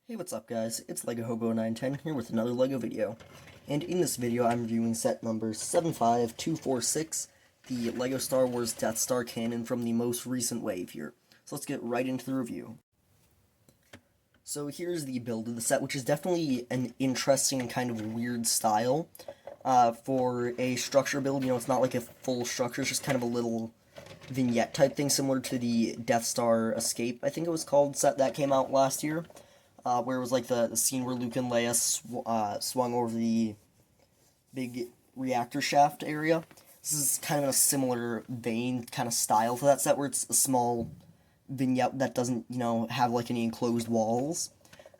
Hey, what's up guys? It's LEGO Hobo 910 here with another LEGO video. And in this video I'm reviewing set number 75246, the LEGO Star Wars Death Star cannon from the most recent wave here. So let's get right into the review. So here's the build of the set, which is definitely an interesting kind of weird style for a structure build. You know, it's not like a full structure, it's just kind of a little vignette type thing similar to the Death Star Escape, I think it was called, set that came out last year. Where it was like the scene where Luke and Leia swung over the big reactor shaft area. This is kind of in a similar vein, kind of style to that set, where it's a small vignette that doesn't, have like any enclosed walls.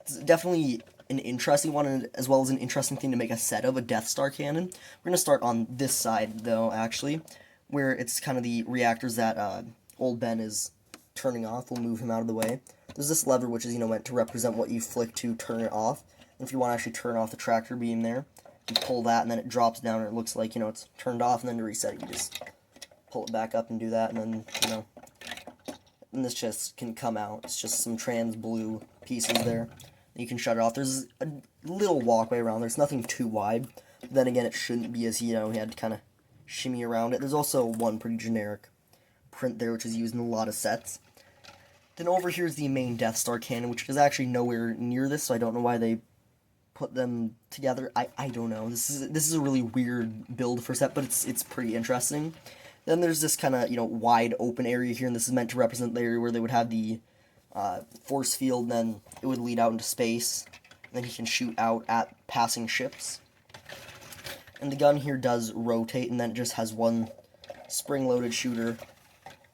It's definitely an interesting one, and as well as an interesting thing to make a set of, a Death Star cannon. We're going to start on this side, though, actually, where it's kind of the reactors that old Ben is turning off. We'll move him out of the way. There's this lever, which is, meant to represent what you flick to turn it off. And if you want to actually turn off the tractor beam there, you pull that, and then it drops down, and it looks like, it's turned off, and then to reset it, you just pull it back up and do that, and then, and this just can come out. It's just some trans blue pieces there. And you can shut it off. There's a little walkway around there. It's nothing too wide. But then again, it shouldn't be, as, he had to kind of shimmy around it. There's also one pretty generic print there, which is used in a lot of sets. Then over here is the main Death Star cannon, which is actually nowhere near this, so I don't know why they put them together. I don't know. This is a really weird build for set, but it's pretty interesting. Then there's this kind of, wide open area here, and this is meant to represent the area where they would have the force field, and then it would lead out into space, and then he can shoot out at passing ships. And the gun here does rotate, and then it just has one spring-loaded shooter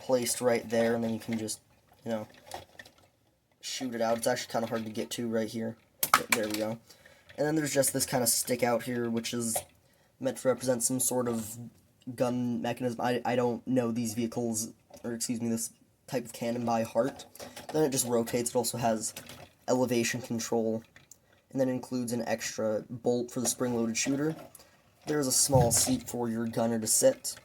placed right there, and then you can just shoot it out. It's actually kind of hard to get to right here. There we go. And then there's just this kind of stick out here, which is meant to represent some sort of gun mechanism. I don't know these vehicles, or excuse me, this type of cannon by heart. Then it just rotates. It also has elevation control, and then includes an extra bolt for the spring-loaded shooter. There's a small seat for your gunner to sit.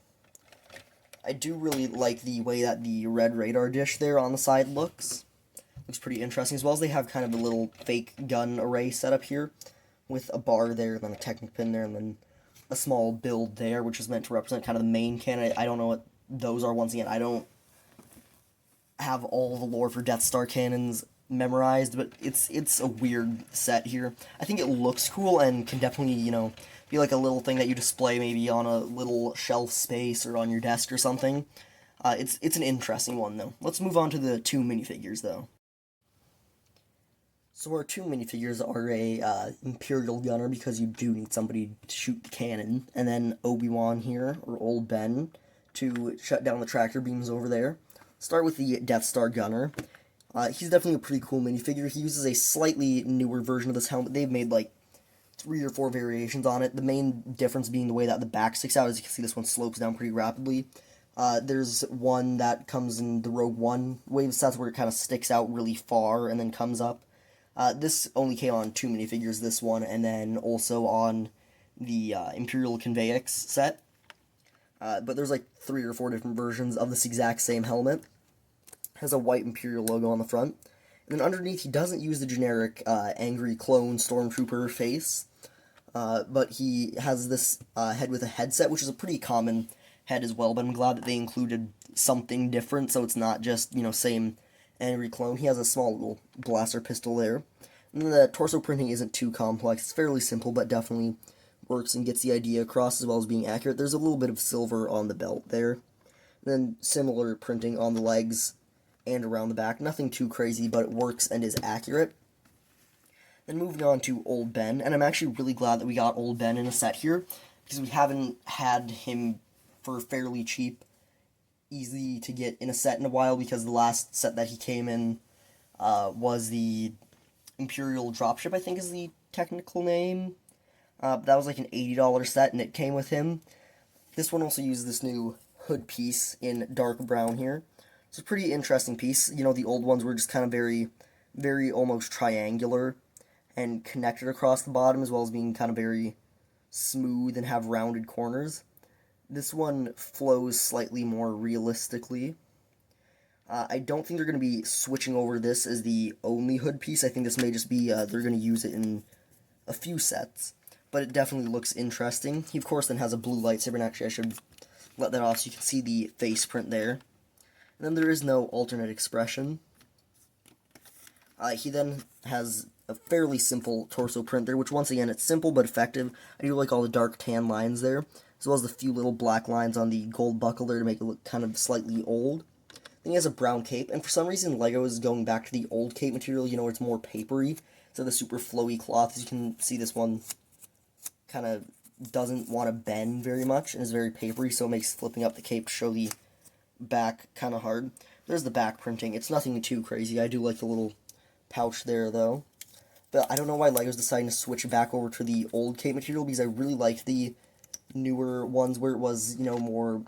I do really like the way that the red radar dish there on the side looks. Looks pretty interesting, as well as they have kind of a little fake gun array set up here with a bar there, and then a Technic pin there, and then a small build there, which is meant to represent kind of the main cannon. I don't know what those are. Once again, I don't have all the lore for Death Star cannons memorized, but it's a weird set here. I think it looks cool and can definitely, be like a little thing that you display maybe on a little shelf space or on your desk or something. It's an interesting one, though. Let's move on to the two minifigures, though. So our two minifigures are a Imperial Gunner, because you do need somebody to shoot the cannon, and then Obi-Wan here, or Old Ben, to shut down the tractor beams over there. Start with the Death Star Gunner. He's definitely a pretty cool minifigure. He uses a slightly newer version of this helmet. They've made like 3 or 4 variations on it. The main difference being the way that the back sticks out. As you can see, this one slopes down pretty rapidly. There's one that comes in the Rogue One wave sets where it kind of sticks out really far and then comes up. This only came on 2 minifigures, this one, and then also on the Imperial Convex set. But there's like 3 or 4 different versions of this exact same helmet. Has a white Imperial logo on the front. And then underneath, he doesn't use the generic angry clone stormtrooper face, but he has this head with a headset, which is a pretty common head as well, but I'm glad that they included something different, so it's not just, same angry clone. He has a small little blaster pistol there. And then the torso printing isn't too complex. It's fairly simple, but definitely works and gets the idea across, as well as being accurate. There's a little bit of silver on the belt there. And then similar printing on the legs and around the back. Nothing too crazy, but it works and is accurate. Then moving on to Old Ben, and I'm actually really glad that we got Old Ben in a set here, because we haven't had him for fairly cheap, easy to get in a set in a while, because the last set that he came in was the Imperial Dropship, I think is the technical name. That was like an $80 set, and it came with him. This one also uses this new hood piece in dark brown here. It's a pretty interesting piece. The old ones were just kind of very, very almost triangular and connected across the bottom, as well as being kind of very smooth and have rounded corners. This one flows slightly more realistically. I don't think they're going to be switching over this as the only hood piece. I think this may just be, they're going to use it in a few sets. But it definitely looks interesting. He, of course, then has a blue lightsaber, and actually I should let that off so you can see the face print there. And then there is no alternate expression. He then has a fairly simple torso print there, which once again, it's simple but effective. I do like all the dark tan lines there, as well as the few little black lines on the gold buckle there to make it look kind of slightly old. Then he has a brown cape, and for some reason LEGO is going back to the old cape material, where it's more papery, so the super flowy cloth. As you can see, this one kind of doesn't want to bend very much, and is very papery, so it makes flipping up the cape to show the back kind of hard. There's the back printing. It's nothing too crazy. I do like the little pouch there, though. But I don't know why LEGO's deciding to switch back over to the old cape material, because I really liked the newer ones where it was, more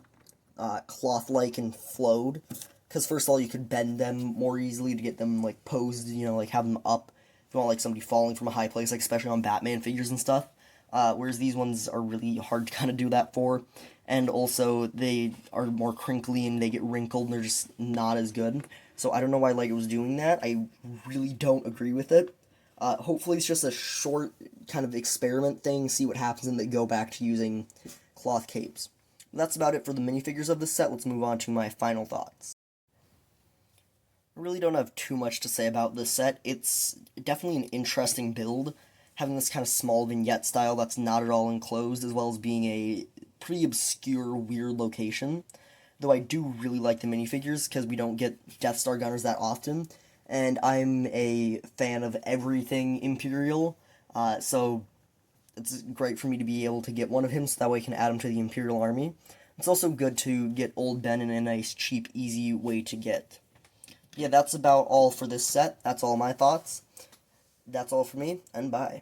cloth-like and flowed. Because first of all, you could bend them more easily to get them, posed, have them up. If you want, somebody falling from a high place, especially on Batman figures and stuff. Whereas these ones are really hard to kind of do that for. And also, they are more crinkly and they get wrinkled and they're just not as good. So I don't know why LEGO was doing that. I really don't agree with it. Hopefully it's just a short kind of experiment thing, see what happens, and they go back to using cloth capes. That's about it for the minifigures of this set. Let's move on to my final thoughts. I really don't have too much to say about this set. It's definitely an interesting build, having this kind of small vignette style that's not at all enclosed, as well as being a pretty obscure, weird location. Though I do really like the minifigures, because we don't get Death Star gunners that often, and I'm a fan of everything Imperial, so it's great for me to be able to get one of him, so that way I can add him to the Imperial Army. It's also good to get Old Ben in a nice, cheap, easy way to get. Yeah, that's about all for this set. That's all my thoughts. That's all for me, and bye.